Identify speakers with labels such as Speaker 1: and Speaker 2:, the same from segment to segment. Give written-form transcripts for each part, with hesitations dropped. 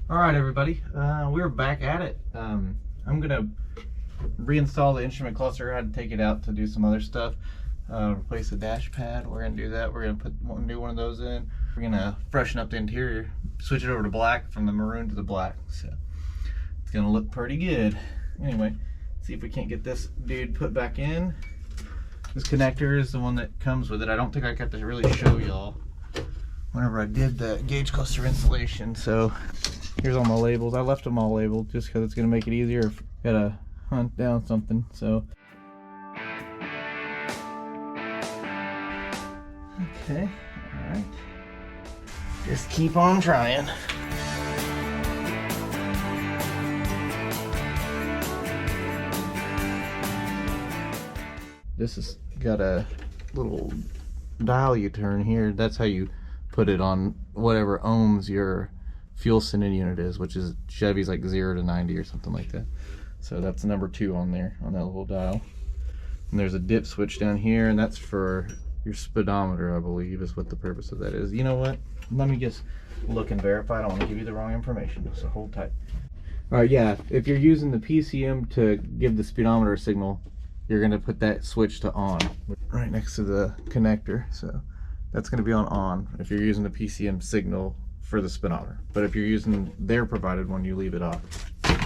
Speaker 1: All right, everybody, we're back at it. I'm gonna reinstall the instrument cluster. I had to take it out to do some other stuff. Replace the dash pad. We're gonna do that. We're gonna put one new one of those in. We're gonna freshen up the interior, switch it over to black from the maroon to the black. So it's gonna look pretty good. Anyway, see if we can't get this dude put back in. This connector is the one that comes with it. I don't think I got to really show y'all whenever I did the gauge cluster installation. So here's all my labels. I left them all labeled just because it's going to make it easier if I gotta hunt down something. So okay, all right, just keep on trying. This has got a little dial you turn here. That's how you put it on whatever ohms your fuel sending unit is, which is Chevy's like 0 to 90 or something like that. So that's number 2 on there, on that little dial. And there's a dip switch down here, and that's for your speedometer, I believe, is what the purpose of that is. You know what? Let me just look and verify. I don't want to give you the wrong information, so hold tight. All right, yeah, if you're using the PCM to give the speedometer a signal, you're going to put that switch to on right next to the connector. So that's going to be on if you're using the PCM signal for the speedometer. But if you're using their provided one, you leave it off.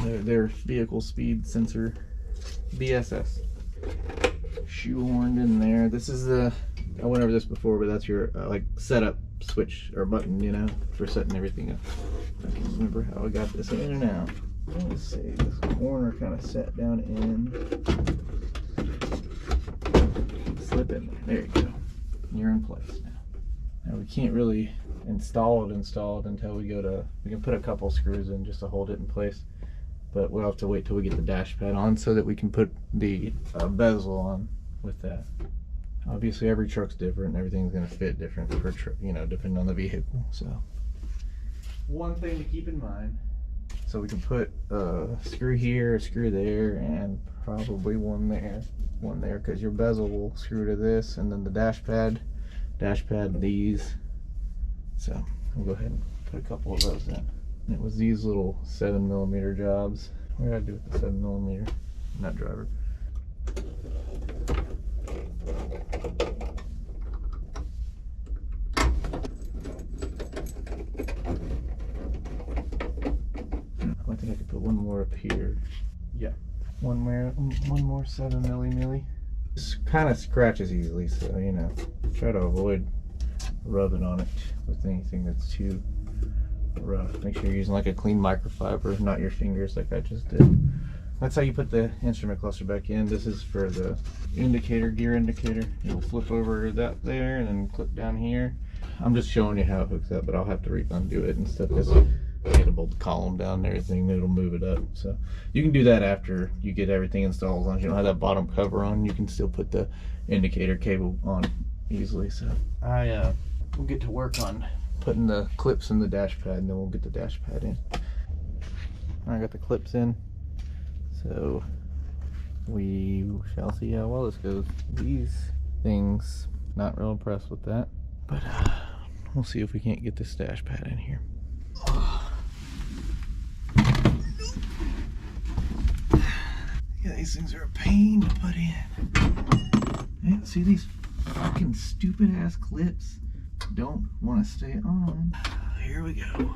Speaker 1: Their vehicle speed sensor, BSS, shoehorned in there. This is the, I went over this before, but that's your like setup switch or button, you know, for setting everything up. I can't remember how I got this in and out. Let's see, this corner kind of set down in. Slip in there. There you go. You're in place now. Now we can't really install it until we go to, we can put a couple screws in just to hold it in place, but we'll have to wait till we get the dash pad on so that we can put the bezel on with that. Obviously every truck's different and everything's going to fit different per truck, you know, depending on the vehicle. So one thing to keep in mind, so we can put a screw here, a screw there, and probably one there, because your bezel will screw to this, and then the dash pad these. So we'll go ahead and put a couple of those in. And it was these little 7mm jobs. What did I do with the 7mm? Nut driver. I think I could put one more up here. Yeah, one more 7mm. This kind of scratches easily, so you know, try to avoid rubbing on it with anything that's too rough. Make sure you're using like a clean microfiber, not your fingers like I just did. That's how you put the instrument cluster back in. This is for the indicator, gear indicator. You'll flip over that there and then clip down here. I'm just showing you how it hooks up, but I'll have to undo it and stuff this. Get a bolt column down and everything, it'll move it up. So you can do that after you get everything installed. As long as you don't have that bottom cover on, you can still put the indicator cable on easily. So we'll get to work on putting the clips in the dash pad, and then we'll get the dash pad in. I got the clips in, so we shall see how well this goes. These things, not real impressed with that, but we'll see if we can't get this dash pad in here. Yeah, these things are a pain to put in. Yeah, see these fucking stupid ass clips don't want to stay on. Here we go.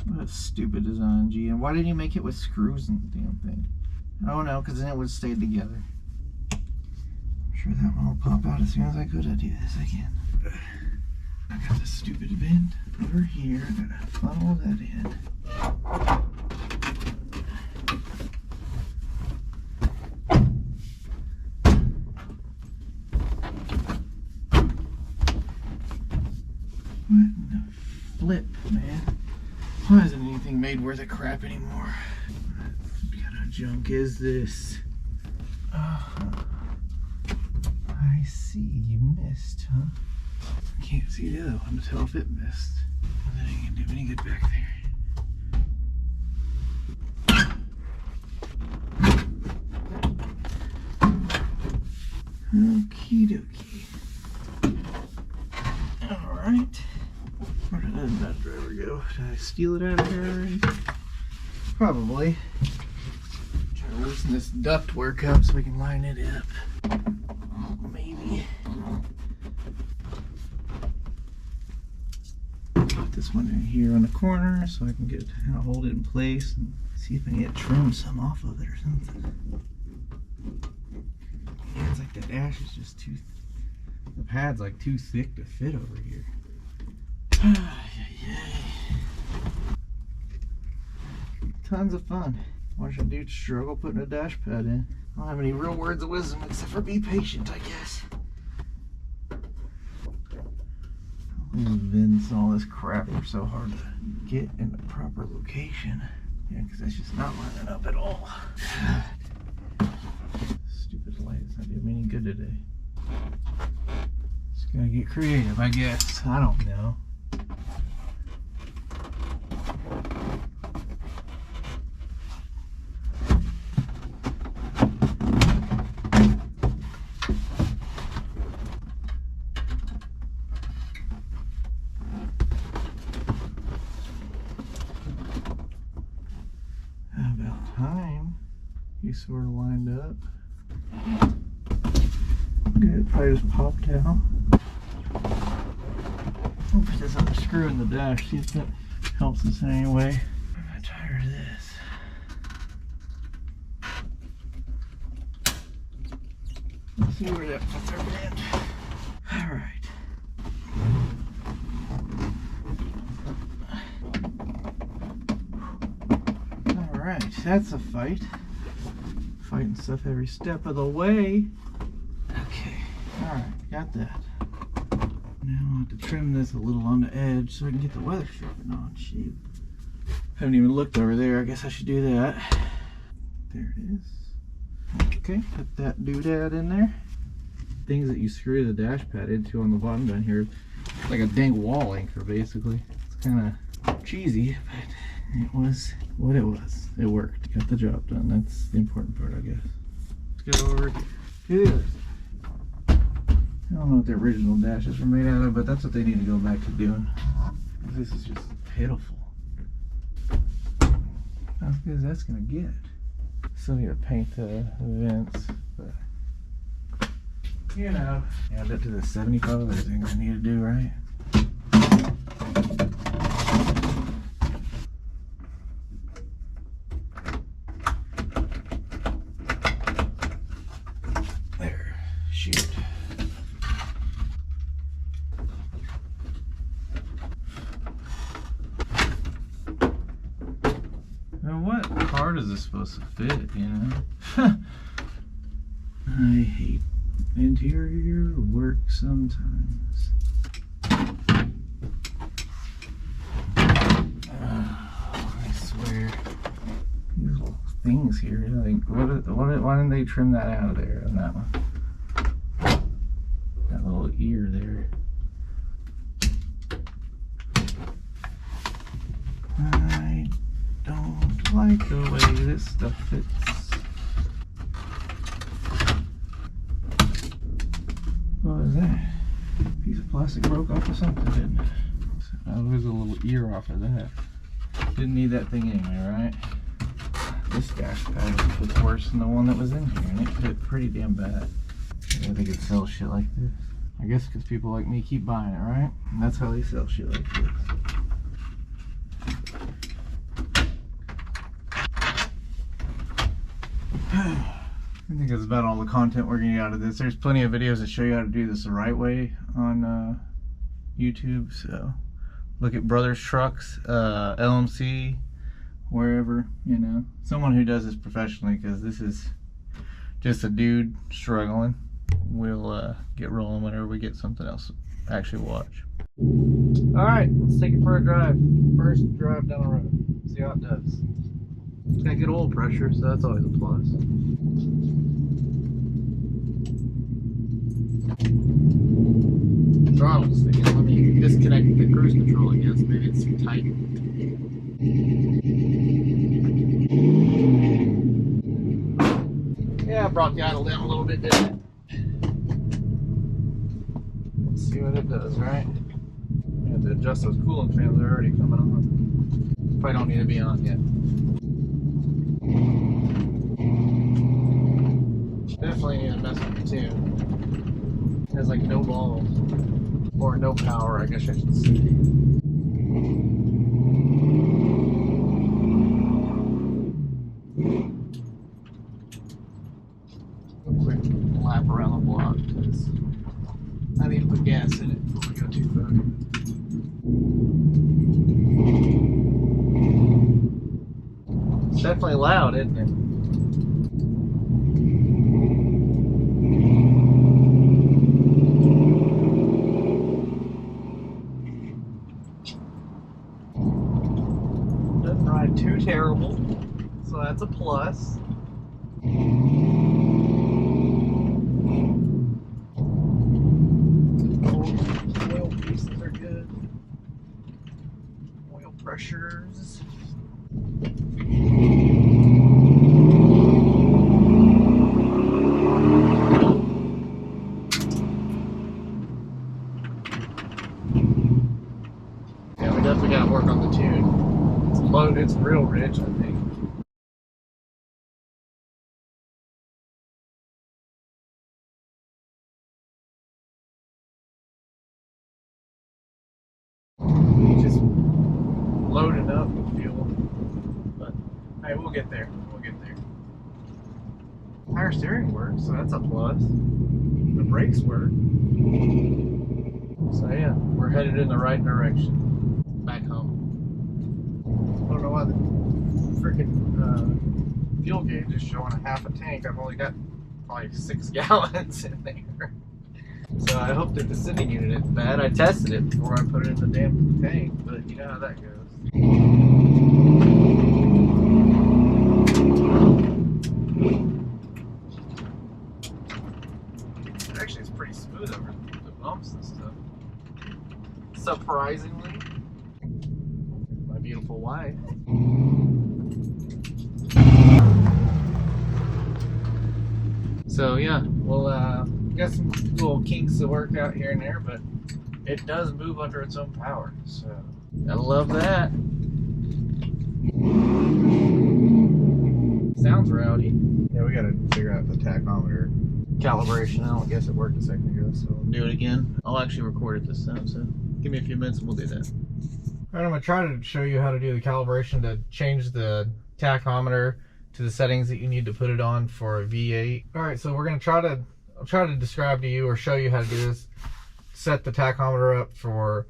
Speaker 1: What a stupid design, G. And why didn't you make it with screws and the damn thing? Oh no, because then it would stay together. I'm sure that one will pop out as soon as I go to do this again. I got this stupid vent over here. I gotta funnel that in. What in the flip, man? Why isn't anything made worth a crap anymore? What kind of junk is this? I see, you missed, huh? I can't see the other one to tell if it missed. That ain't gonna do any good back there. Okie dokie. Alright. Where did that nut driver we go. Did I steal it out of here already? Probably. Try to loosen this ductwork up so we can line it up. Maybe. Put this one in here on the corner so I can get how to hold it in place and see if I need to trim some off of it or something. Yeah, it's like the dash is just too. The pad's like too thick to fit over here. Tons of fun. Watch a dude struggle putting a dash pad in. I don't have any real words of wisdom except for be patient, I guess. These vents and all this crap are so hard to get in the proper location. Yeah, because that's just not lining up at all. Stupid light is not doing me any good today. Just gotta get creative, I guess. I don't know. Sort of lined up. Good, probably just popped out. I'll put this other screw in the dash, see if that helps us in any way. I'm tired of this. Let's see where that puts our bend. Alright. Alright, that's a fight. Fighting stuff every step of the way. Okay, alright, got that. Now I have to trim this a little on the edge so I can get the weather stripping on. Shoot. Haven't even looked over there. I guess I should do that. There it is. Okay, put that doodad in there. Things that you screw the dash pad into on the bottom down here. Like a dang wall anchor, basically. It's kind of cheesy, but it was what it was. It worked. Got the job done. That's the important part, I guess. Let's go over to the other side. I don't know what the original dashes were made out of, but that's what they need to go back to doing. This is just pitiful. Not as good as that's gonna get. Still need to paint the vents, but you know, add that to the 75 other things I need to do, right? Is this supposed to fit, you know? I hate interior work sometimes. I swear. These little things here, I think, why didn't they trim that out of there on that one? That little ear there. I don't like the way this stuff fits. What was that? A piece of plastic broke off or something, didn't it? So there's a little ear off of that. Didn't need that thing anyway, right? This dash pad fits worse than the one that was in here, and it fit pretty damn bad. I think they could sell shit like this. I guess because people like me keep buying it, right? And that's how they sell shit like this. I think that's about all the content we're going to get out of this. There's plenty of videos that show you how to do this the right way on YouTube. So look at Brothers Trucks, LMC, wherever, you know. Someone who does this professionally, because this is just a dude struggling. We'll get rolling whenever we get something else to actually watch. Alright, let's take it for a drive. First drive down the road. See how it does. It's got good oil pressure, so that's always a plus. Throttle's thinking, let me disconnect the cruise control, I guess. Maybe it's too tight. Yeah, I brought the idle down a little bit, didn't it? Let's see what it does, right? Yeah, to adjust those coolant fans. They're already coming on. Probably don't need to be on yet. Definitely need to mess with the tune. It has like no balls. Or no power, I guess I should say. A quick lap around the block because I need to put gas in it before we go too far. It's definitely loud, isn't it? Doesn't ride too terrible, so that's a plus. Oil pieces are good. Oil pressures. Yeah, we definitely got to work on the tune. It's low, it's real rich, I think. Just loading up with fuel. But hey, we'll get there. We'll get there. Power steering works, so that's a plus. The brakes work. So yeah, we're headed in the right direction. Back home. I don't know why the freaking fuel gauge is showing a half a tank. I've only got probably 6 gallons in there. So I hope that the sending unit isn't bad. I tested it before I put it in the damn tank, but you know how that goes. Actually, it's pretty smooth over the bumps and stuff. Surprisingly. My beautiful wife. So yeah, we'll got some little kinks to work out here and there, but it does move under its own power, so gotta love that. Sounds rowdy. Yeah, we gotta figure out the tachometer calibration. I don't guess it worked a second ago, so we'll do it again. I'll actually record it this time, so give me a few minutes and we'll do that. Alright, I'm gonna try to show you how to do the calibration to change the tachometer to the settings that you need to put it on for a V8. Alright, so we're gonna I'll try to describe to you or show you how to do this. Set the tachometer up for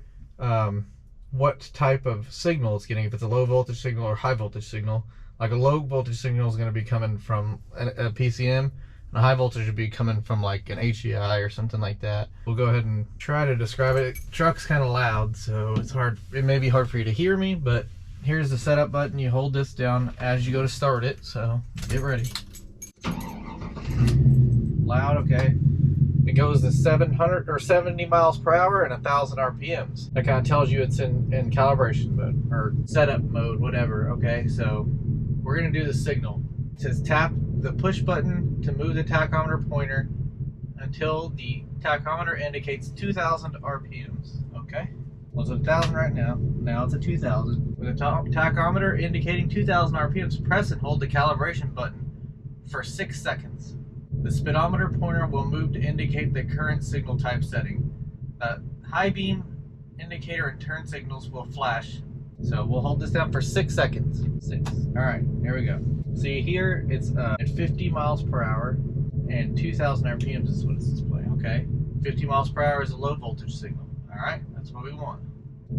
Speaker 1: what type of signal it's getting, if it's a low voltage signal or high voltage signal. Like a low voltage signal is going to be coming from a PCM, and a high voltage would be coming from like an HDI or something like that. We'll go ahead and try to describe it. Truck's kind of loud, so it's hard. It may be hard for you to hear me, but here's the setup button. You hold this down as you go to start it, so get ready. Loud, okay. It goes to 700 or 70 miles per hour and 1,000 RPMs. That kind of tells you it's in calibration mode or setup mode, whatever. Okay, so we're gonna do the signal. It says tap the push button to move the tachometer pointer until the tachometer indicates 2,000 RPMs. Okay, well, it's 1,000 right now. Now it's at 2,000. With the tachometer indicating 2,000 RPMs, press and hold the calibration button for 6 seconds. The speedometer pointer will move to indicate the current signal type setting. The high beam indicator and turn signals will flash. So we'll hold this down for 6 seconds. 6. All right, here we go. So you hear it's at 50 miles per hour and 2,000 RPMs is what it's displaying. Okay, 50 miles per hour is a low voltage signal. All right, that's what we want.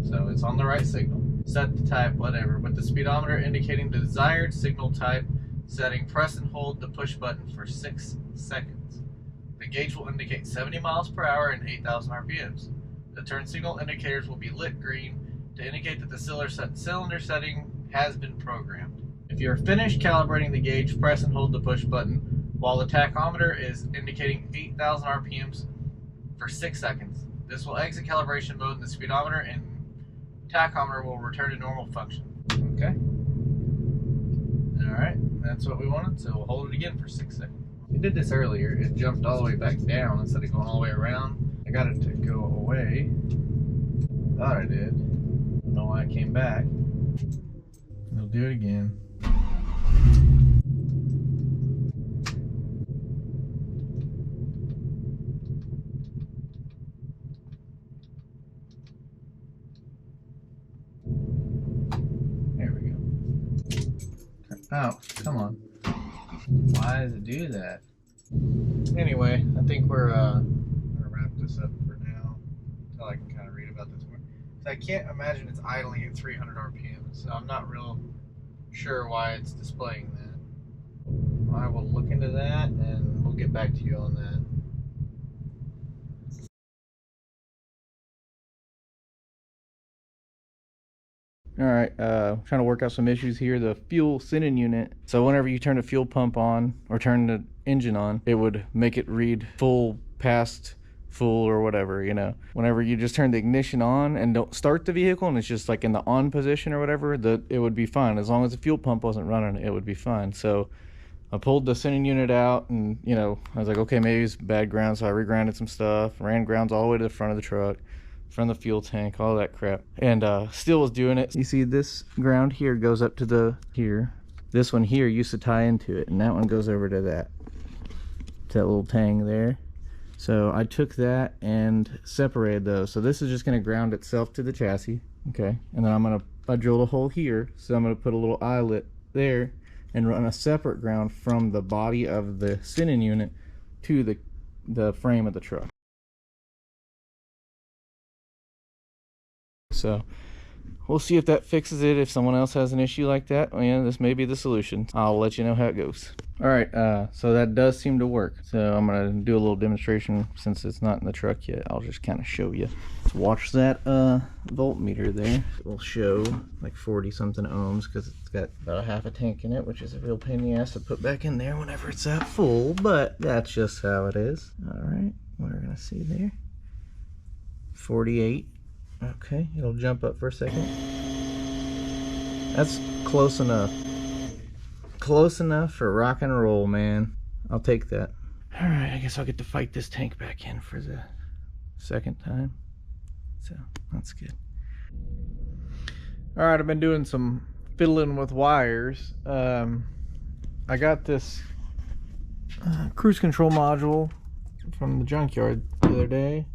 Speaker 1: So it's on the right signal. Set the type, whatever. With the speedometer indicating the desired signal type setting, press and hold the push button for 6 seconds. The gauge will indicate 70 miles per hour and 8,000 RPMs. The turn signal indicators will be lit green to indicate that the cylinder setting has been programmed. If you are finished calibrating the gauge, press and hold the push button while the tachometer is indicating 8,000 RPMs for 6 seconds. This will exit calibration mode and the speedometer and tachometer will return to normal function. Okay. Alright, that's what we wanted, so we'll hold it again for 6 seconds. We did this earlier. It jumped all the way back down instead of going all the way around. I got it to go away. Thought I did. Don't know why I came back. I'll do it again. There we go. Oh, come on. Why does it do that? Anyway, I think we're gonna wrap this up for now until I can kind of read about this more. So I can't imagine it's idling at 300 RPM, so I'm not real sure why it's displaying that. I will look into that and we'll get back to you on that. All right, trying to work out some issues here. The fuel sending unit. So whenever you turn the fuel pump on or turn the engine on, it would make it read full, past full, or whatever, you know. Whenever you just turn the ignition on and don't start the vehicle and it's just like in the on position or whatever, it would be fine. As long as the fuel pump wasn't running, it would be fine. So I pulled the sending unit out and, you know, I was like, okay, maybe it's bad ground. So I regrounded some stuff, ran grounds all the way to the front of the truck, from the fuel tank, all that crap, and still was doing it. You see this ground here goes up to the here. This one here used to tie into it, and that one goes over to that little tang there. So I took that and separated those. So this is just going to ground itself to the chassis, okay? And then I drilled a hole here, so I'm going to put a little eyelet there and run a separate ground from the body of the sending unit to the frame of the truck. So we'll see if that fixes it. If someone else has an issue like that, well, yeah, this may be the solution. I'll let you know how it goes. All right, so that does seem to work. So I'm gonna do a little demonstration since it's not in the truck yet. I'll just kind of show you. Let's watch that voltmeter there. It will show like 40 something ohms because it's got about a half a tank in it, which is a real pain in the ass to put back in there whenever it's at full, but that's just how it is. All right, we're gonna see there 48. Okay, it'll jump up for a second. That's close enough. Close enough for rock and roll, man. I'll take that. All right, I guess I'll get to fight this tank back in for the second time. So that's good. All right, I've been doing some fiddling with wires. I got this cruise control module from the junkyard the other day.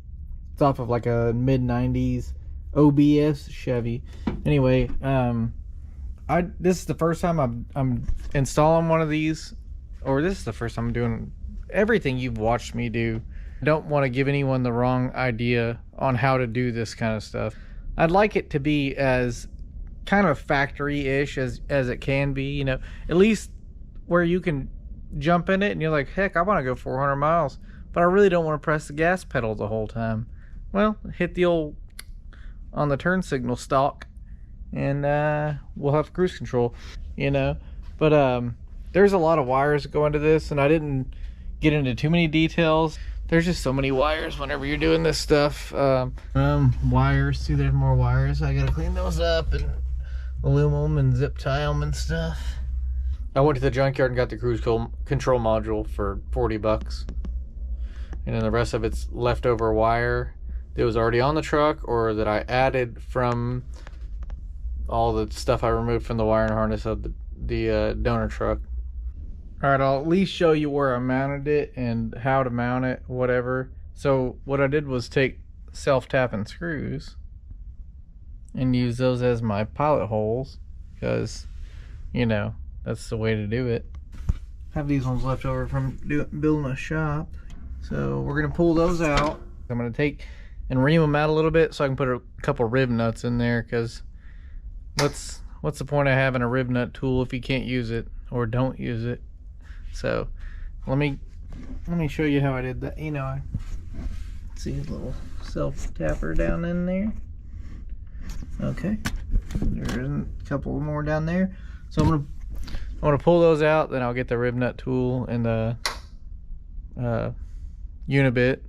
Speaker 1: It's off of like a mid-90s OBS Chevy. Anyway, this is the first time I'm installing one of these, or this is the first time I'm doing everything you've watched me do. I don't want to give anyone the wrong idea on how to do this kind of stuff. I'd like it to be as kind of factory-ish as it can be, you know, at least where you can jump in it and you're like, heck, I want to go 400 miles, but I really don't want to press the gas pedal the whole time. Well, hit the old on the turn signal stalk and we'll have cruise control, you know. But there's a lot of wires that go into this, and I didn't get into too many details. There's just so many wires whenever you're doing this stuff. Wires, see, there's more wires. I gotta clean those up and aluminum and zip tie them and stuff. I went to the junkyard and got the cruise control module for 40 bucks. And then the rest of it's leftover wire that was already on the truck, or that I added from all the stuff I removed from the wiring harness of the donor truck. All right, I'll at least show you where I mounted it and how to mount it, whatever. So what I did was take self-tapping screws and use those as my pilot holes, because, you know, that's the way to do it. I have these ones left over from building a shop. So we're gonna pull those out. I'm gonna take and ream them out a little bit so I can put a couple rib nuts in there, because what's the point of having a rib nut tool if you can't use it or don't use it? So let me show you how I did that. You know, I see a little self tapper down in there. Okay, there's a couple more down there. So I'm gonna pull those out, then I'll get the rib nut tool and the unibit,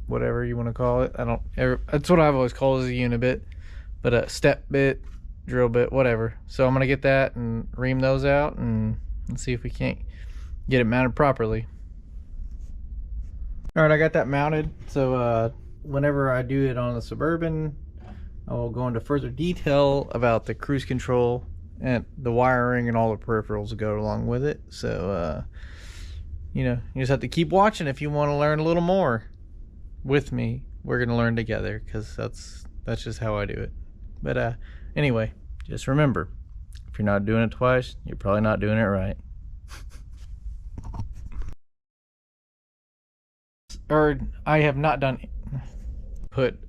Speaker 1: whatever you want to call it. That's what I've always called as a unibit, but a step bit, drill bit, whatever. So I'm gonna get that and ream those out and see if we can't get it mounted properly. All right, I got that mounted. So whenever I do it on the Suburban, I will go into further detail about the cruise control and the wiring and all the peripherals that go along with it. So, you know, you just have to keep watching if you want to learn a little more with me. We're going to learn together, because that's just how I do it. But anyway, just remember, if you're not doing it twice, you're probably not doing it right. Or I have not done put